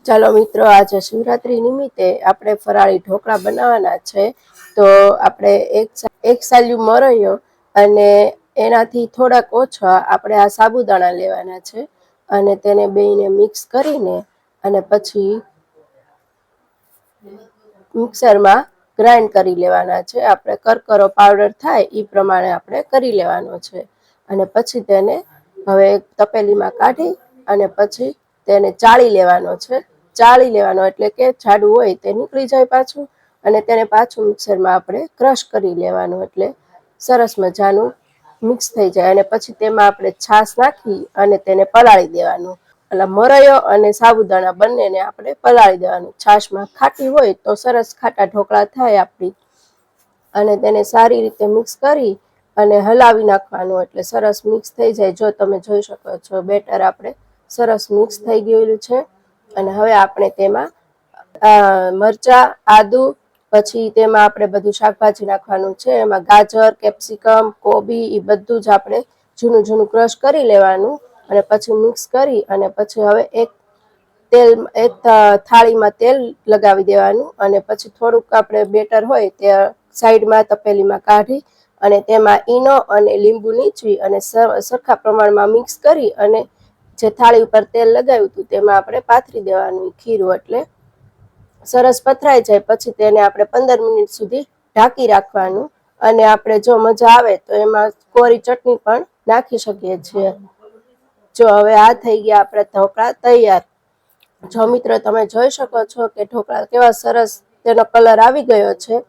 ચાલો મિત્રો, આજે શિવરાત્રી નિમિત્તે આપણે ફરાળી ઢોકળા બનાવવાના છે. તો આપણે એક સાલ્યું મરૈયો અને એનાથી થોડાક ઓછા આપણે આ સાબુદાણા લેવાના છે અને તેને બેયને મિક્સ કરીને અને પછી મિક્સરમાં ગ્રાઇન્ડ કરી લેવાના છે. આપણે કરકરો પાવડર થાય એ પ્રમાણે આપણે કરી લેવાનો છે અને પછી તેને હવે તપેલીમાં કાઢી અને પછી તેને ચાળી લેવાનો છે. ચાળી લેવાનો એટલે કે જાડું હોય તે નીકળી જાય પાછું, અને તેને પાછું મિક્સરમાં આપણે ક્રશ કરી લેવાનું એટલે સરસ મજાનું મિક્સ થઈ જાય. અને પછી તેમાં આપણે છાશ નાખી અને તેને પલાળી દેવાનું. એટલે મરૈયો અને સાબુદાણા બંનેને આપણે પલાળી દેવાનું. છાશમાં ખાટી હોય તો સરસ ખાટા ઢોકળા થાય આપણી. અને તેને સારી રીતે મિક્સ કરી અને હલાવી નાખવાનું એટલે સરસ મિક્સ થઈ જાય. જો તમે જોઈ શકો છો બેટર આપણે સરસ મિક્સ થઈ ગયેલું છે. અને હવે આપણે તેમાં મરચાં, આદુ, પછી તેમાં આપણે બધું શાકભાજી નાખવાનું છે. એમાં ગાજર, કેપ્સિકમ, કોબી એ બધું જ આપણે ઝીણું ઝીણું ક્રશ કરી લેવાનું અને પછી મિક્સ કરી અને પછી હવે એક થાળીમાં તેલ લગાવી દેવાનું અને પછી થોડુંક આપણે બેટર હોય તે સાઈડમાં તપેલીમાં કાઢી અને તેમાં ઈનો અને લીંબુ નીચવી અને સરખા પ્રમાણમાં મિક્સ કરી અને જે થાળી ઉપર તેલ લગાવ્યું હતું તેમાં આપણે પાથરી દેવાનું ખીરું. એટલે સરસ પથરાઈ જાય પછી તેને આપણે 15 મિનિટ સુધી ઢાંકી રાખવાનું. અને આપણે જો મજા આવે તો એમાં કોરી ચટણી પણ નાખી શકીએ છીએ. જો હવે આ થઈ ગયા આપણે ઢોકળા તૈયાર. જો મિત્રો તમે જોઈ શકો છો કે ઢોકળા કેવા સરસ તેનો કલર આવી ગયો છે.